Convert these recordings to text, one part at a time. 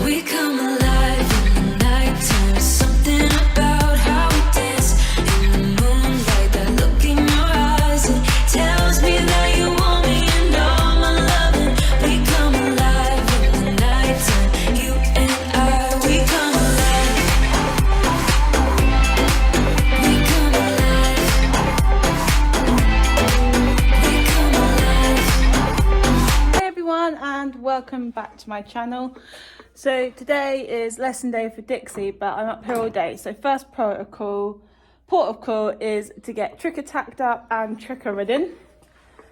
We come alive in the nighttime. Something about how we dance in the moonlight. That look in your eyes, it tells me that you want me and all my loving. We come alive in the nighttime. You and I, we come alive. We come alive. We come alive. Hey everyone, and welcome back to my channel. So today is lesson day for Dixie, but I'm up here all day. So first port of call is to get tricka tacked up and tricka ridden.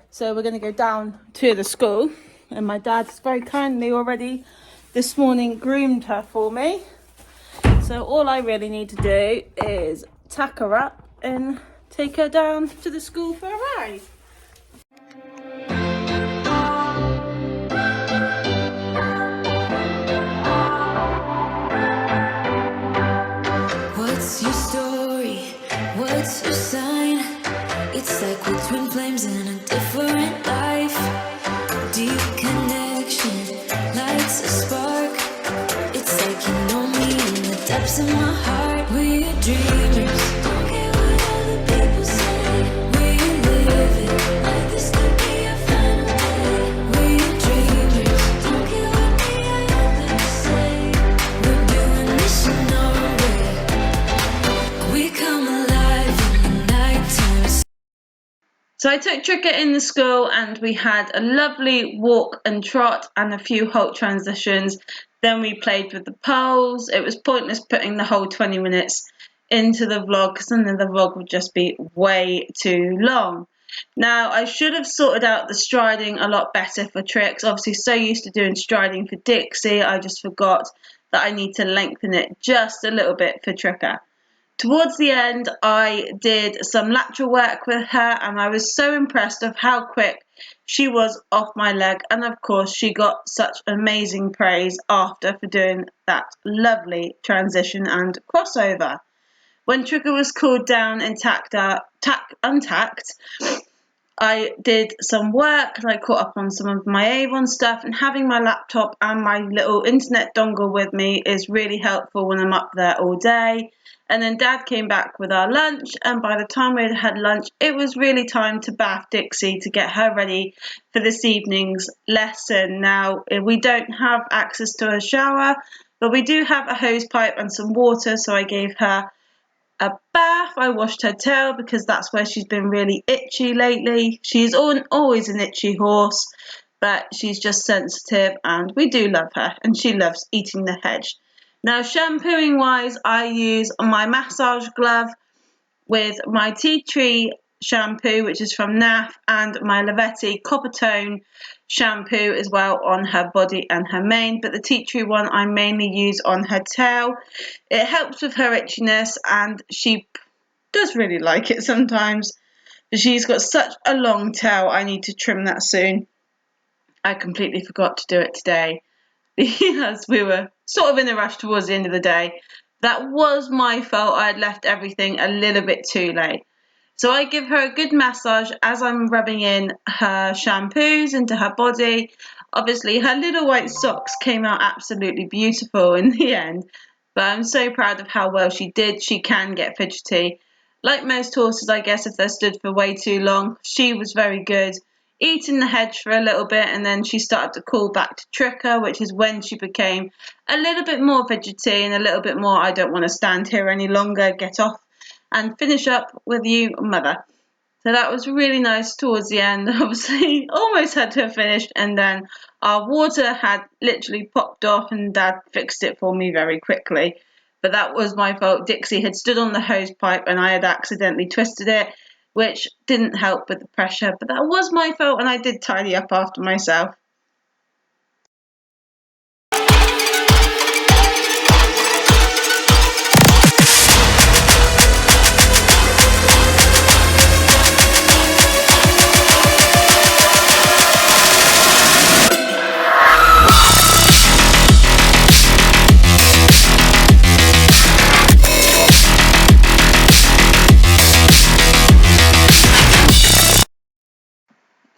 So we're going to go down to the school, and my dad's very kindly already this morning groomed her for me. So all I really need to do is tack her up and take her down to the school for a ride. What's your story? What's your sign? It's like we're twin flames in a different life. Deep connection lights a spark. It's like you know me in the depths of my heart. We're dreamers, don't care what other people say. We live it like this could be a final day. We're dreamers, don't care what the others say. We're doing this in our way. We come alive in the nighttime. So I took Tricka in the school, and we had a lovely walk and trot and a few halt transitions. Then we played with the poles. It was pointless putting the whole 20 minutes into the vlog, because then the vlog would just be way too long. Now, I should have sorted out the striding a lot better for Tricks. Obviously, so used to doing striding for Dixie, I just forgot that I need to lengthen it just a little bit for Tricka. Towards the end, I did some lateral work with her, and I was so impressed of how quick she was off my leg. And of course, she got such amazing praise after for doing that lovely transition and crossover. When Tricka was cooled down and untacked, I did some work, and I caught up on some of my Avon stuff, and having my laptop and my little internet dongle with me is really helpful when I'm up there all day. And then Dad came back with our lunch, and by the time we had lunch, it was really time to bath Dixie to get her ready for this evening's lesson. Now, we don't have access to a shower, but we do have a hose pipe and some water, so I gave her a bath. I washed her tail because that's where she's been really itchy lately. She's always an itchy horse, but she's just sensitive, and we do love her, and she loves eating the hedge. Now, shampooing wise, I use my massage glove with my tea tree shampoo, which is from NAF, and my Lavetti Copper Tone shampoo as well on her body and her mane, but the tea tree one I mainly use on her tail. It helps with her itchiness, and she does really like it sometimes, but she's got such a long tail. I need to trim that soon. I completely forgot to do it today because we were sort of in a rush towards the end of the day. That was my fault. I had left everything a little bit too late. So I give her a good massage as I'm rubbing in her shampoos into her body. Obviously, her little white socks came out absolutely beautiful in the end, but I'm so proud of how well she did. She can get fidgety. Like most horses, I guess, if they're stood for way too long, she was very good. Eating the hedge for a little bit, and then she started to cool back to Tricka, which is when she became a little bit more fidgety and a little bit more, I don't want to stand here any longer, get off and finish up with you, mother. So that was really nice towards the end. Obviously, almost had to have finished, and then our water had literally popped off, and Dad fixed it for me very quickly. But that was my fault. Dixie had stood on the hose pipe, and I had accidentally twisted it, which didn't help with the pressure. But that was my fault, and I did tidy up after myself.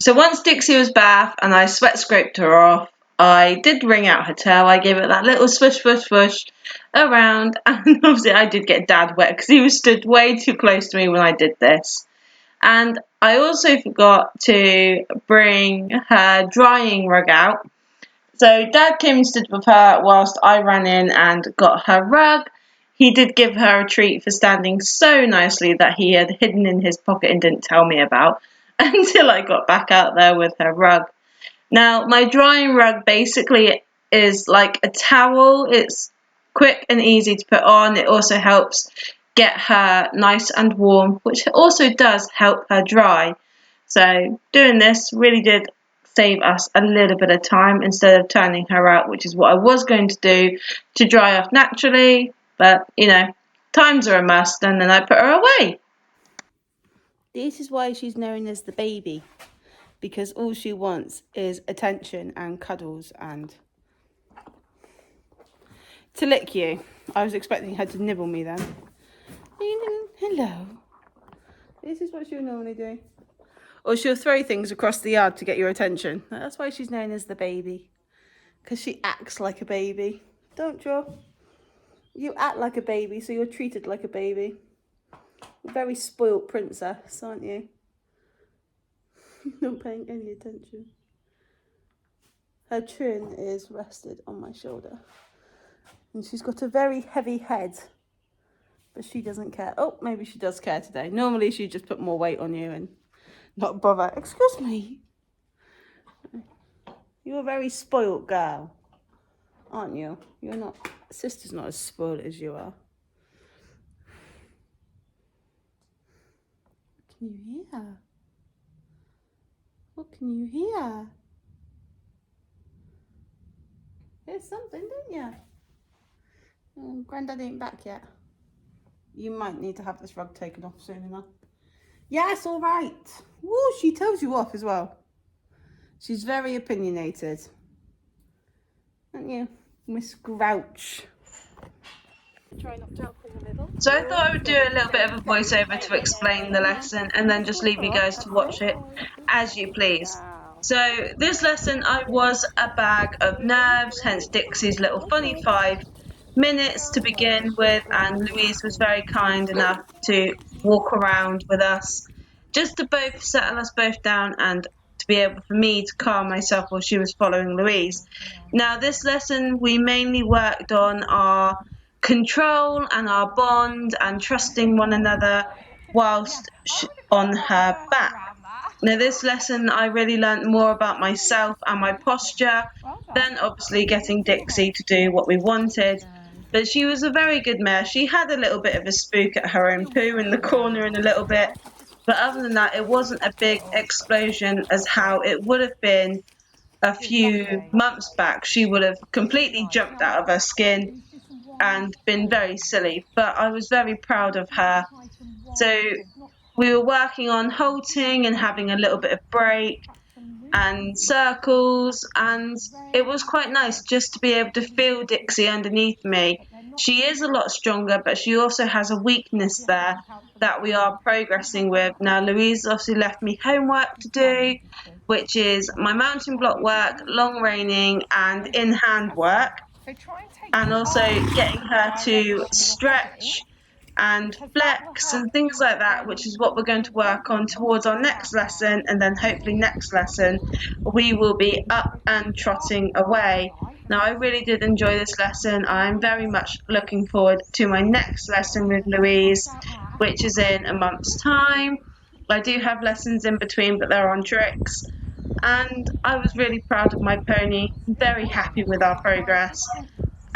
So once Dixie was bathed and I sweat scraped her off, I did wring out her tail. I gave it that little swish, swish, swish around, and obviously I did get Dad wet because he was stood way too close to me when I did this. And I also forgot to bring her drying rug out. So Dad came and stood with her whilst I ran in and got her rug. He did give her a treat for standing so nicely that he had hidden in his pocket and didn't tell me about until I got back out there with her rug. Now, my drying rug basically is like a towel. It's quick and easy to put on. It also helps get her nice and warm, which also does help her dry. So doing this really did save us a little bit of time instead of turning her out, which is what I was going to do to dry off naturally. But, times are a must, and then I put her away. This is why she's known as the baby, because all she wants is attention and cuddles and to lick you. I was expecting her to nibble me then. Hello. This is what she'll normally do. Or she'll throw things across the yard to get your attention. That's why she's known as the baby, because she acts like a baby. Don't you? You act like a baby, so you're treated like a baby. A very spoilt princess, aren't you? Not paying any attention. Her chin is rested on my shoulder. And she's got a very heavy head. But she doesn't care. Oh, maybe she does care today. Normally she'd just put more weight on you and not bother. Excuse me. You're a very spoilt girl, aren't you? You're not. Sister's not as spoiled as you are. What can you hear? What can you hear? Here's something, didn't you? Oh, Granddad ain't back yet. You might need to have this rug taken off soon enough. Yes, all right. Woo, she tells you off as well. She's very opinionated. Aren't you, Miss Grouch? Try not to jump in the middle. So I thought I would do a little bit of a voiceover to explain the lesson and then just leave you guys to watch it as you please. So this lesson I was a bag of nerves, hence Dixie's little funny 5 minutes to begin with, and Louise was very kind enough to walk around with us just to both settle us both down and to be able for me to calm myself while she was following Louise. Now this lesson we mainly worked on our control and our bond and trusting one another whilst on her back. Now this lesson I really learnt more about myself and my posture, then obviously getting Dixie to do what we wanted. But she was a very good mare. She had a little bit of a spook at her own poo in the corner in a little bit, but other than that it wasn't a big explosion as how it would have been a few months back. She would have completely jumped out of her skin and been very silly, but I was very proud of her. So we were working on halting and having a little bit of break and circles, and it was quite nice just to be able to feel Dixie underneath me. She is a lot stronger, but she also has a weakness there that we are progressing with. Now Louise obviously left me homework to do, which is my mountain block work, long reining and in hand work, and also getting her to stretch and flex and things like that, which is what we're going to work on towards our next lesson. And then hopefully next lesson we will be up and trotting away. Now I really did enjoy this lesson. I'm very much looking forward to my next lesson with Louise, which is in a month's time. I do have lessons in between, but they're on tricks. And I was really proud of my pony, very happy with our progress,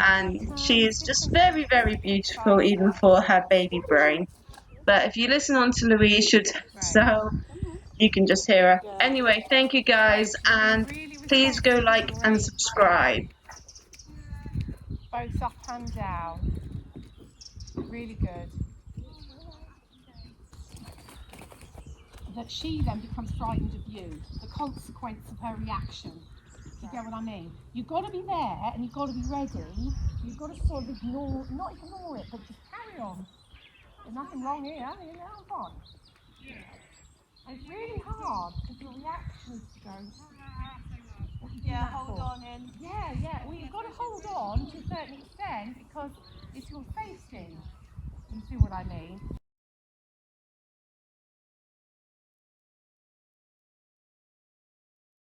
and she is just very, very beautiful even for her baby brain. But if you listen on to Louise, so you can just hear her. Anyway, thank you guys, and please go like and subscribe. Both up and down. Really good. That she then becomes frightened of you, the consequence of her reaction. Do you get what I mean? You've got to be there and you've got to be ready. You've got to sort of not ignore it, but just carry on. There's nothing wrong here, I'm fine. And it's really hard because your reaction is to go, you do Yeah, that hold for? on in. Yeah. Well, you've got to hold on to a certain extent because it's your safety. You see what I mean?